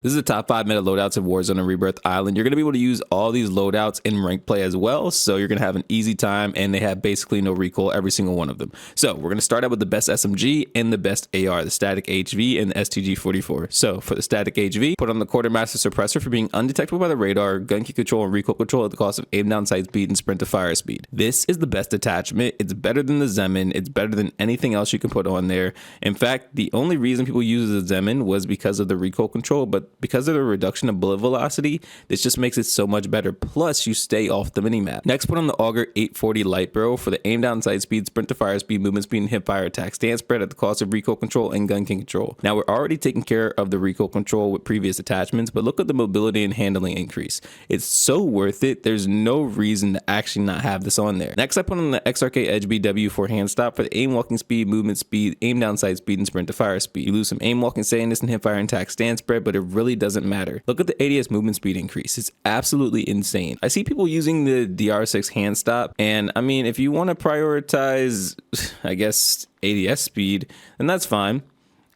This is the top 5 meta loadouts of Warzone and Rebirth Island. You're going to be able to use all these loadouts in ranked play as well, so you're going to have an easy time, and they have basically no recoil, every single one of them. So we're going to start out with the best SMG and the best AR, the static HV and the STG44. So for the static HV, put on the quartermaster suppressor for being undetectable by the radar, gun key control, and recoil control at the cost of aim down sight speed and sprint to fire speed. This is the best attachment. It's better than the Zemin. It's better than anything else you can put on there. In fact, the only reason people use the Zemin was because of the recoil control, but because of the reduction of bullet velocity, this just makes it so much better. Plus, you stay off the minimap. Next, put on the Auger 840 Light Barrel for the aim down sight speed, sprint to fire speed, movement speed, and hip fire attack stance spread at the cost of recoil control and gun key control. Now, we're already taking care of the recoil control with previous attachments, but look at the mobility and handling increase. It's so worth it. There's no reason to actually not have this on there. Next, I put on the XRK HB for hand stop for the aim walking speed, movement speed, aim down sight speed, and sprint to fire speed. You lose some aim walking saneness and hip fire and attack stance spread, but it really doesn't matter. Look at the ADS movement speed increase. It's absolutely insane. I see people using the DR6 hand stop, and I mean, if you want to prioritize, I guess, ADS speed, then that's fine.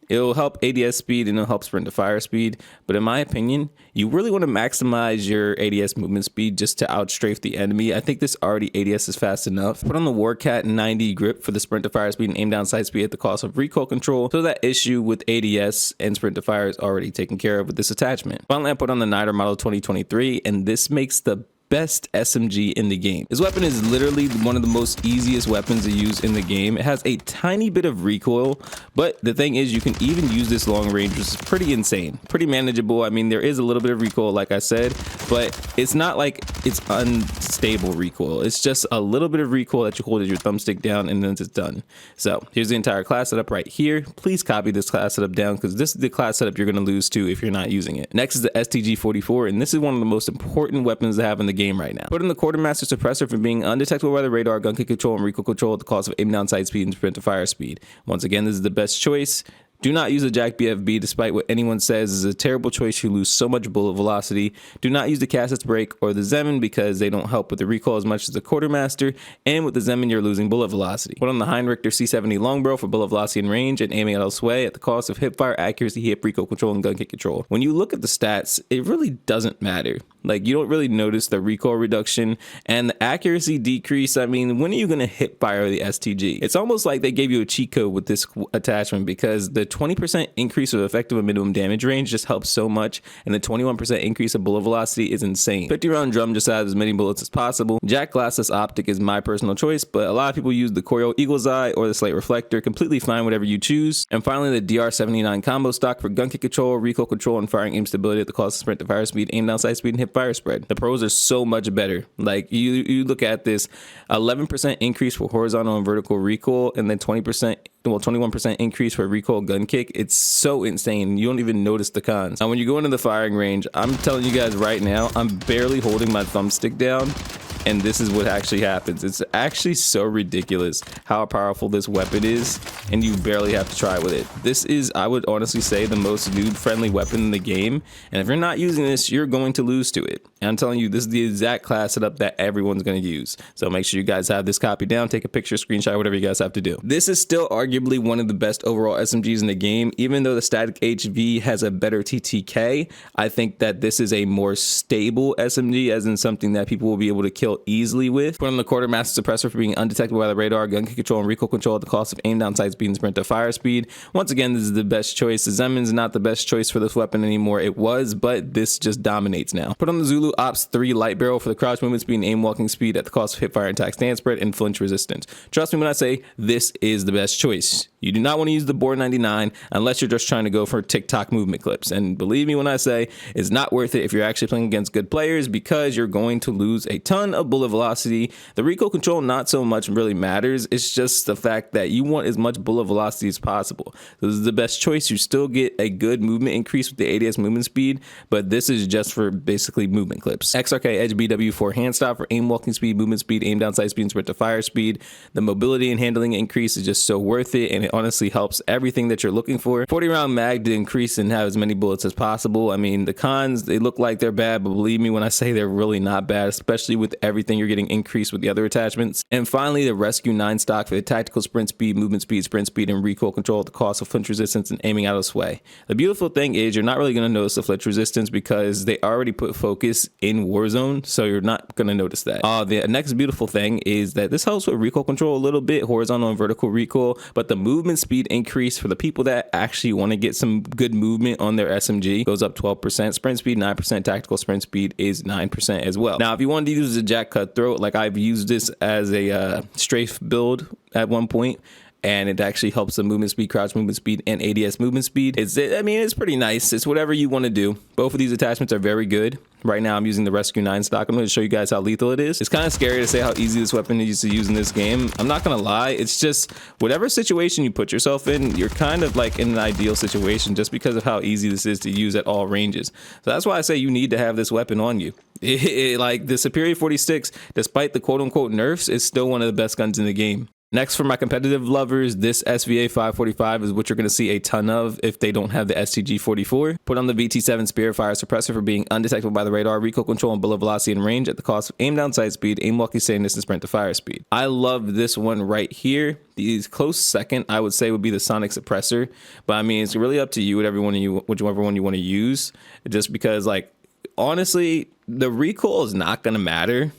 It'll help ADS speed and it'll help sprint to fire speed. But in my opinion, you really want to maximize your ADS movement speed just to outstrafe the enemy. I think this already ADS is fast enough. Put on the Warcat 90 grip for the sprint to fire speed and aim down sight speed at the cost of recoil control. So that issue with ADS and sprint to fire is already taken care of with this attachment. Finally, I put on the Niter model 2023, and this makes the best SMG in the game. This weapon is literally one of the most easiest weapons to use in the game. It has a tiny bit of recoil, but the thing is you can even use this long range, which is pretty insane, pretty manageable. I mean, there is a little bit of recoil, like I said, but it's not like it's unstable recoil. It's just a little bit of recoil that you hold as your thumbstick down and then it's done. So here's the entire class setup right here. Please copy this class setup down because this is the class setup you're going to lose to if you're not using it. Next is the STG44, and this is one of the most important weapons to have in the game right now. Put in the quartermaster suppressor for being undetectable by the radar, gun key control, and recoil control at the cost of aim down sight speed and sprint to fire speed. Once again, this is the best choice. Do not use a Jack BFB, despite what anyone says is a terrible choice. You lose so much bullet velocity. Do not use the Cassets Break or the Zemin because they don't help with the recoil as much as the Quartermaster, and with the Zemin you're losing bullet velocity. Put on the Heinrichter C70 Long Barrel for bullet velocity and range and aiming out of sway at the cost of hip fire, accuracy, hip, recoil control, and gun kick control. When you look at the stats, it really doesn't matter. Like, you don't really notice the recoil reduction and the accuracy decrease. I mean, when are you going to hip fire the STG? It's almost like they gave you a cheat code with this attachment because the 20% increase of effective and minimum damage range just helps so much, and the 21% increase of bullet velocity is insane. 50 round drum just adds as many bullets as possible. Jack Glassless Optic is my personal choice, but a lot of people use the Corio Eagle's Eye or the Slate Reflector. Completely fine, whatever you choose. And finally, the DR79 combo stock for gun kick control, recoil control, and firing aim stability at the cost of sprint to fire speed, aim down sight speed, and hip fire spread. The pros are so much better. Like, you look at this, 11% increase for horizontal and vertical recoil, and then 21% increase for recoil gun kick. It's so insane. You don't even notice the cons. Now, when you go into the firing range, I'm telling you guys right now, I'm barely holding my thumbstick down, and this is what actually happens. It's actually so ridiculous how powerful this weapon is, and you barely have to try with it. This is, I would honestly say, the most noob-friendly weapon in the game, and if you're not using this, you're going to lose to it. And I'm telling you, this is the exact class setup that everyone's going to use. So make sure you guys have this copy down, take a picture, screenshot, whatever you guys have to do. This is still arguably one of the best overall SMGs in the game. Even though the static HV has a better TTK, I think that this is a more stable SMG, as in something that people will be able to kill easily with. Put on the quartermaster suppressor for being undetectable by the radar, gun kick control, and recoil control at the cost of aim down sight speed and sprint to fire speed. Once again, this is the best choice. The Zemin's not the best choice for this weapon anymore. It was, but this just dominates now. Put on the Zulu Ops 3 Light Barrel for the crouch movement speed and aim walking speed at the cost of hip fire, attack stance spread, and flinch resistance. Trust me when I say this is the best choice. You do not want to use the Bore 99 unless you're just trying to go for TikTok movement clips. And believe me when I say it's not worth it if you're actually playing against good players, because you're going to lose a ton of bullet velocity. The recoil control not so much really matters. It's just the fact that you want as much bullet velocity as possible. This is the best choice. You still get a good movement increase with the ADS movement speed, but this is just for basically movement clips. XRK HB hand stop for aim walking speed, movement speed, aim down sight speed, and sprint to fire speed. The mobility and handling increase is just so worth it, and it honestly helps everything that you're looking for. 40 round mag to increase and have as many bullets as possible. I mean, the cons, they look like they're bad, but believe me when I say they're really not bad, especially with every everything you're getting increased with the other attachments. And finally, the Rescue 9 stock for the tactical sprint speed, movement speed, sprint speed, and recoil control at the cost of flinch resistance and aiming out of sway. The beautiful thing is you're not really going to notice the flinch resistance because they already put focus in Warzone, so you're not going to notice that. The next beautiful thing is that this helps with recoil control a little bit, horizontal and vertical recoil, but the movement speed increase for the people that actually want to get some good movement on their SMG goes up 12%, sprint speed 9%, tactical sprint speed is 9% as well. Now, if you wanted to use a Jack Cutthroat, like I've used this as a strafe build at one point, and it actually helps the movement speed, crouch movement speed, and ADS movement speed. It's pretty nice. It's whatever you want to do. Both of these attachments are very good. Right now, I'm using the Rescue 9 stock. I'm going to show you guys how lethal it is. It's kind of scary to say how easy this weapon is to use in this game. I'm not going to lie. It's just whatever situation you put yourself in, you're kind of like in an ideal situation just because of how easy this is to use at all ranges. So that's why I say you need to have this weapon on you. Like the Superior 46, despite the quote-unquote nerfs, is still one of the best guns in the game. Next, for my competitive lovers, this SVA 545 is what you're going to see a ton of if they don't have the STG44. Put on the VT7 Spirit Fire Suppressor for being undetectable by the radar, recoil control, and bullet velocity and range at the cost of aim down sight speed, aim walking steadiness, and sprint to fire speed. I love this one right here. The close second, I would say, would be the Sonic Suppressor. But I mean, it's really up to you, whichever one you want to use. Just because, like, honestly, the recoil is not going to matter,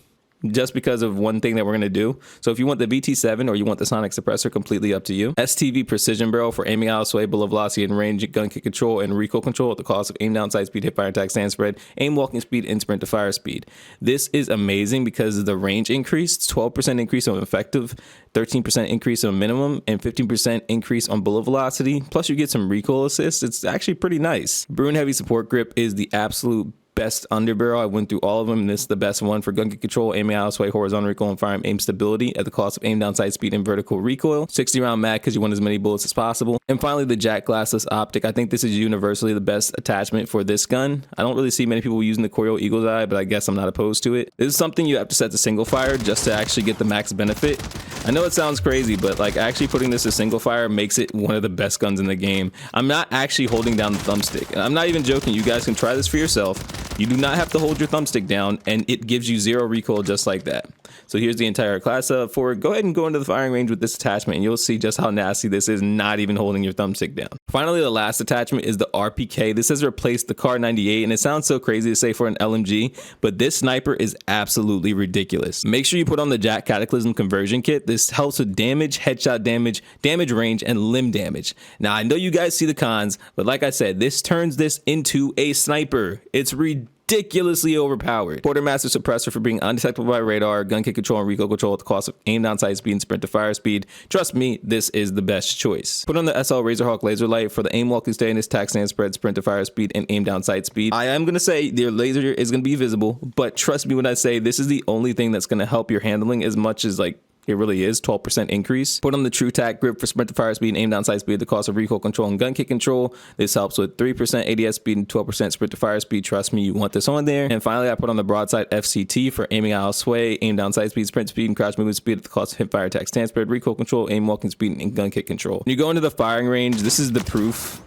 just because of one thing that we're going to do. So if you want the VT7 or you want the Sonic Suppressor, completely up to you. STV Precision Barrel for aiming out of sway, bullet velocity and range, gun kick control, and recoil control at the cost of aim down sight speed, hip fire attack, stand spread, aim walking speed, and sprint to fire speed. This is amazing because of the range increase, 12% increase on effective, 13% increase on minimum, and 15% increase on bullet velocity. Plus you get some recoil assist. It's actually pretty nice. Bruin Heavy Support Grip is the absolute best underbarrel. I went through all of them, and this is the best one for gun kick control, aiming out of sway, horizontal recoil, and firearm aim stability at the cost of aim down sight speed and vertical recoil. 60 round mag because you want as many bullets as possible. And finally, the Jack Glassless Optic. I think this is universally the best attachment for this gun. I don't really see many people using the Corio Eagle's Eye, but I guess I'm not opposed to it. This is something you have to set to single fire just to actually get the max benefit. I know it sounds crazy, but like actually putting this to single fire makes it one of the best guns in the game. I'm not actually holding down the thumbstick, and I'm not even joking. You guys can try this for yourself. You do not have to hold your thumbstick down, and it gives you 0 recoil just like that. So here's the entire class for it. Go ahead and go into the firing range with this attachment, and you'll see just how nasty this is, not even holding your thumbstick down. Finally, the last attachment is the RPK. This has replaced the Kar 98, and it sounds so crazy to say for an LMG, but this sniper is absolutely ridiculous. Make sure you put on the Jack Cataclysm conversion kit. This helps with damage, headshot damage, damage range, and limb damage. Now, I know you guys see the cons, but like I said, this turns this into a sniper. It's ridiculously overpowered. Quartermaster Suppressor for being undetectable by radar, gun kick control, and recoil control at the cost of aim down sight speed and sprint to fire speed. Trust me, this is the best choice. Put on the SL Razorhawk Laser Light for the aim walking steadiness, tack stand spread, sprint to fire speed, and aim down sight speed. I am going to say your laser is going to be visible, but trust me when I say this is the only thing that's going to help your handling as much as like it really is, 12% increase. Put on the True Tack Grip for sprint to fire speed and aim down sight speed at the cost of recoil control and gun kick control. This helps with 3% ADS speed and 12% sprint to fire speed. Trust me, you want this on there. And finally, I put on the Broadside FCT for aiming out of sway, aim down sight speed, sprint speed, and crouch movement speed at the cost of hip fire attack, stand spread, recoil control, aim walking speed, and gun kick control. When you go into the firing range, this is the proof.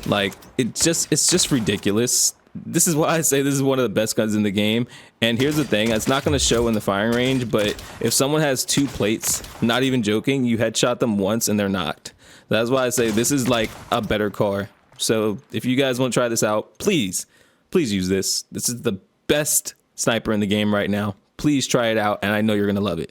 Like, it's just ridiculous. This is why I say this is one of the best guns in the game. And here's the thing, it's not going to show in the firing range, but if someone has 2 plates, not even joking, you headshot them once and they're knocked. That's why I say this is like a better car. So if you guys want to try this out, please use this. This is the best sniper in the game right now. Please try it out, and I know you're going to love it.